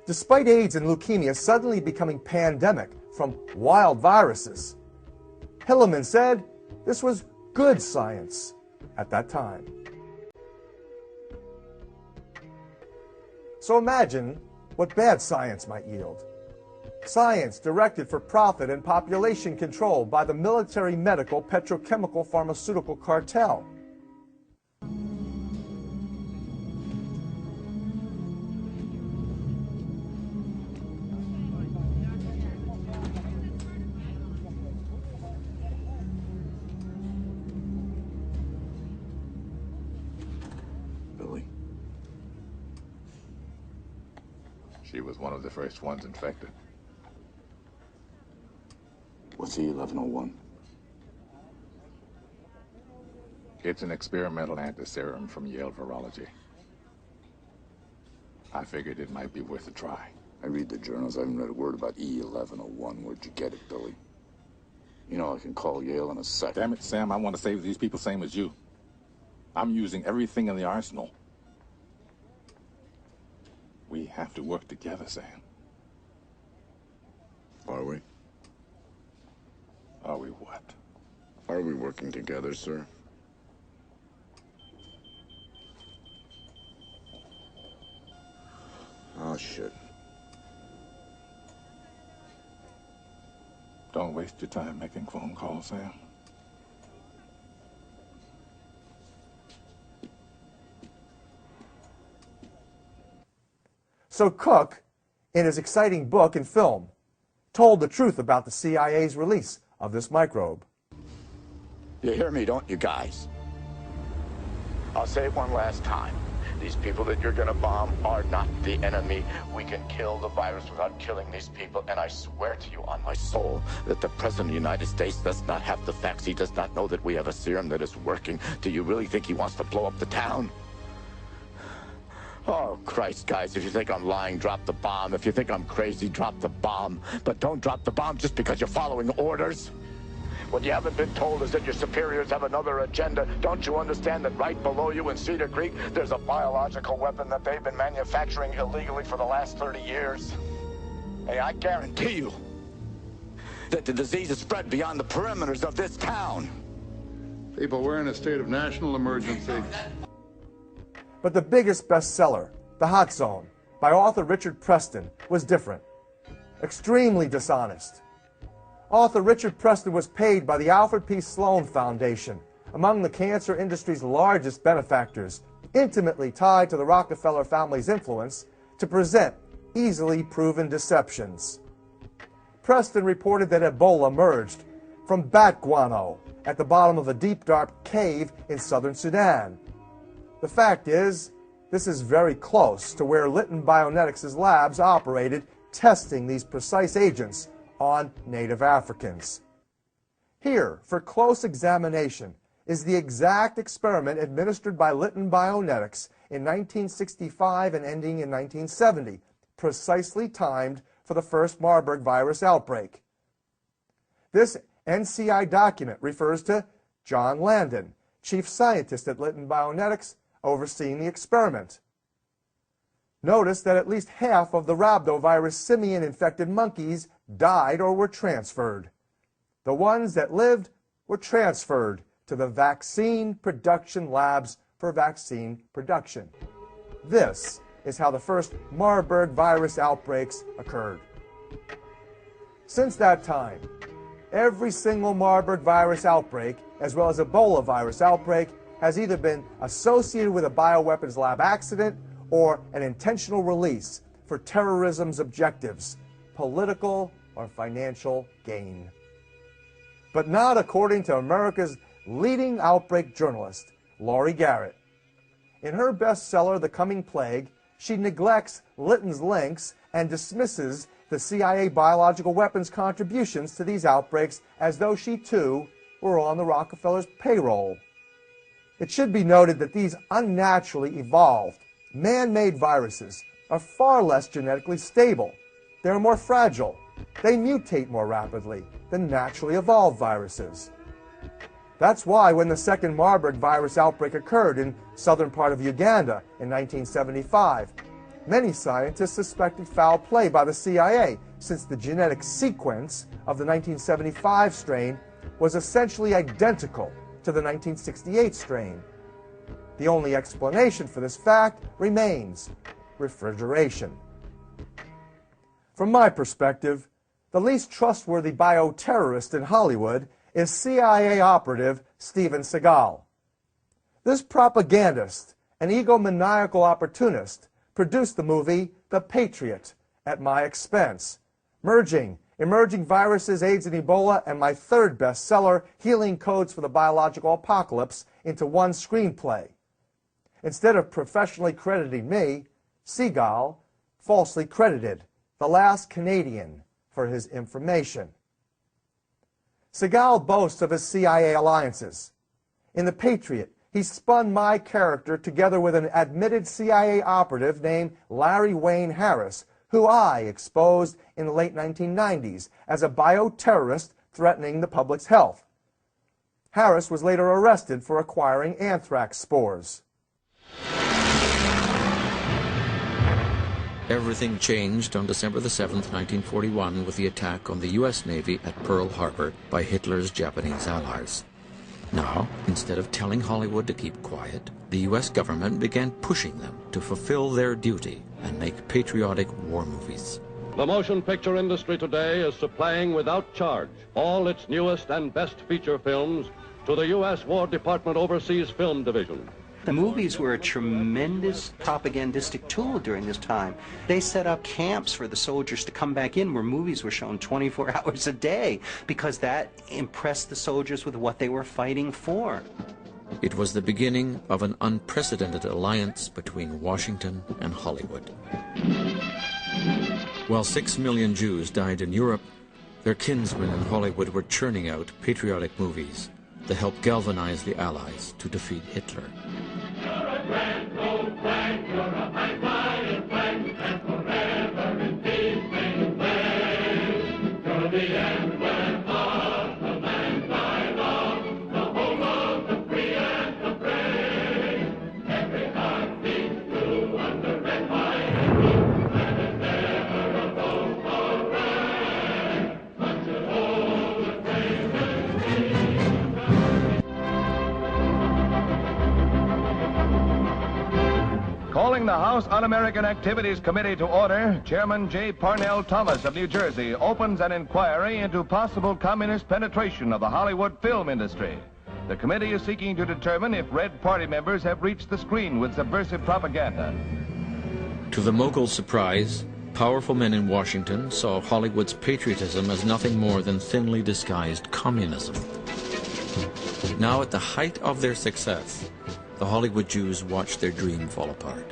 despite AIDS and leukemia suddenly becoming pandemic from wild viruses. Hillerman said this was good science at that time. So imagine what bad science might yield. Science directed for profit and population control by the military, medical, petrochemical, pharmaceutical cartel. Billy. She was one of the first ones infected. What's E1101? It's an experimental antiserum from Yale Virology. I figured it might be worth a try. I read the journals. I haven't read a word about E1101. Where'd you get it, Billy? You know I can call Yale in a second. Damn it, Sam, I want to save these people same as you. I'm using everything in the arsenal. We have to work together, Sam. Are we? Are we what? Are we working together, sir? Oh, shit. Don't waste your time making phone calls, Sam. So Cook, in his exciting book and film, told the truth about the CIA's release of this microbe. You hear me, don't you guys? I'll say it one last time. These people that you're gonna bomb are not the enemy. We can kill the virus without killing these people, and I swear to you on my soul that the President of the United States does not have the facts. He does not know that we have a serum that is working. Do you really think he wants to blow up the town? Oh, Christ, guys, if you think I'm lying, drop the bomb. If you think I'm crazy, drop the bomb. But don't drop the bomb just because you're following orders. What you haven't been told is that your superiors have another agenda. Don't you understand that right below you in Cedar Creek, there's a biological weapon that they've been manufacturing illegally for the last 30 years? Hey, I guarantee you that the disease is spread beyond the perimeters of this town. People, we're in a state of national emergency. But the biggest bestseller, The Hot Zone, by author Richard Preston, was different. Extremely dishonest. Author Richard Preston was paid by the Alfred P. Sloan Foundation, among the cancer industry's largest benefactors, intimately tied to the Rockefeller family's influence, to present easily proven deceptions. Preston reported that Ebola emerged from bat guano at the bottom of a deep, dark cave in southern Sudan. The fact is, this is very close to where Lytton Bionetics' labs operated, testing these precise agents on native Africans. Here, for close examination, is the exact experiment administered by Lytton Bionetics in 1965 and ending in 1970, precisely timed for the first Marburg virus outbreak. This NCI document refers to John Landon, chief scientist at Lytton Bionetics, overseeing the experiment. Notice that at least half of the rhabdovirus simian-infected monkeys died or were transferred. The ones that lived were transferred to the vaccine production labs for vaccine production. This is how the first Marburg virus outbreaks occurred. Since that time, every single Marburg virus outbreak, as well as Ebola virus outbreak, has either been associated with a bioweapons lab accident or an intentional release for terrorism's objectives, political or financial gain. But not according to America's leading outbreak journalist, Laurie Garrett. In her bestseller, The Coming Plague, she neglects Lytton's links and dismisses the CIA biological weapons contributions to these outbreaks as though she too were on the Rockefellers' payroll. It should be noted that these unnaturally evolved, man-made viruses are far less genetically stable. They are more fragile. They mutate more rapidly than naturally evolved viruses. That's why when the second Marburg virus outbreak occurred in southern part of Uganda in 1975, Many scientists suspected foul play by the CIA, since the genetic sequence of the 1975 strain was essentially identical to the 1968 strain. The only explanation for this fact remains refrigeration. From my perspective, the least trustworthy bioterrorist in Hollywood is CIA operative Steven Seagal. This propagandist and egomaniacal opportunist produced the movie The Patriot at my expense, merging emerging viruses, AIDS and Ebola, and my third bestseller, Healing Codes for the Biological Apocalypse, into one screenplay. Instead of professionally crediting me, Seagal falsely credited the last Canadian for his information. Seagal boasts of his CIA alliances. In The Patriot, he spun my character together with an admitted CIA operative named Larry Wayne Harris, who I exposed in the late 1990s as a bioterrorist threatening the public's health. Harris was later arrested for acquiring anthrax spores. Everything changed on December the 7th, 1941, with the attack on the U.S. Navy at Pearl Harbor by Hitler's Japanese allies. Now, instead of telling Hollywood to keep quiet, the U.S. government began pushing them to fulfill their duty and make patriotic war movies. The motion picture industry today is supplying without charge all its newest and best feature films to the U.S. War Department Overseas Film Division. The movies were a tremendous propagandistic tool during this time. They set up camps for the soldiers to come back in where movies were shown 24 hours a day because that impressed the soldiers with what they were fighting for. It was the beginning of an unprecedented alliance between Washington and Hollywood. While 6 million Jews died in Europe, their kinsmen in Hollywood were churning out patriotic movies that helped galvanize the Allies to defeat Hitler. You're a grand old flag, you're a high-flying flag, and forever in peace may you wave. You're the emblem of the land by law, the home of the free and the brave. Every heart beats true under red, white, and blue, and there's never a vote for red. But you hold the flame and see. Calling the House Un-American Activities Committee to order, Chairman J. Parnell Thomas of New Jersey opens an inquiry into possible communist penetration of the Hollywood film industry. The committee is seeking to determine if Red Party members have reached the screen with subversive propaganda. To the mogul's surprise, powerful men in Washington saw Hollywood's patriotism as nothing more than thinly disguised communism. Now, at the height of their success, the Hollywood Jews watched their dream fall apart.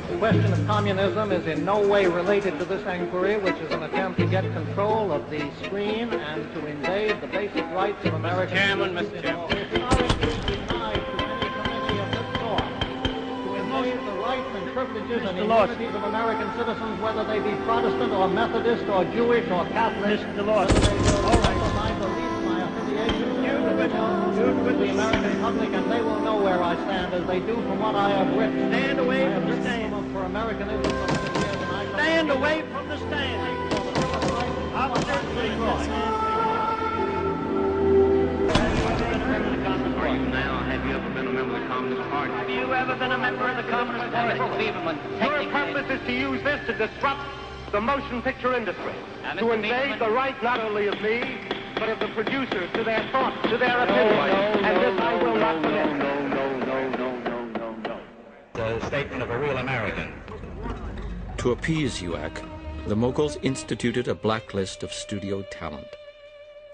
The question of communism is in no way related to this inquiry, which is an attempt to get control of the screen and to invade the basic rights of American citizens. Mr. Chairman. It's not denied to any committee of this sort to invade the rights and privileges and immunities of American citizens, whether they be Protestant or Methodist or Jewish or Catholic, whether they will compromise or leave my affiliation with the American public, and they will know where I stand, as they do from what I have written. Stand away from the stand. For Americanism for many years, and I Stand away from the stand. I'll certainly Are you now? Have you ever been a member of the Communist Party? Have you ever been a member of the Communist Party? Your purpose is to use this to disrupt the motion picture industry, to invade the right not only of me, but of the producers to their thoughts, to their opinions, and this I will not permit. No. The statement of a real American. To appease UAC, the moguls instituted a blacklist of studio talent.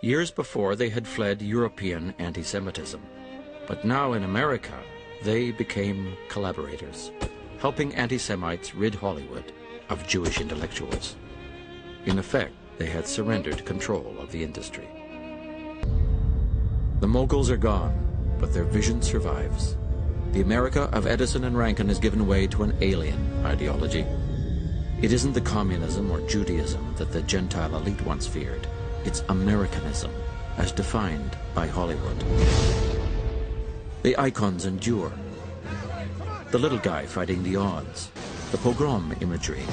Years before, they had fled European anti-Semitism. But now in America, they became collaborators, helping anti-Semites rid Hollywood of Jewish intellectuals. In effect, they had surrendered control of the industry. The moguls are gone, but their vision survives. The America of Edison and Rankin has given way to an alien ideology. It isn't the communism or Judaism that the Gentile elite once feared. It's Americanism, as defined by Hollywood. The icons endure. The little guy fighting the odds. the pogrom imagery.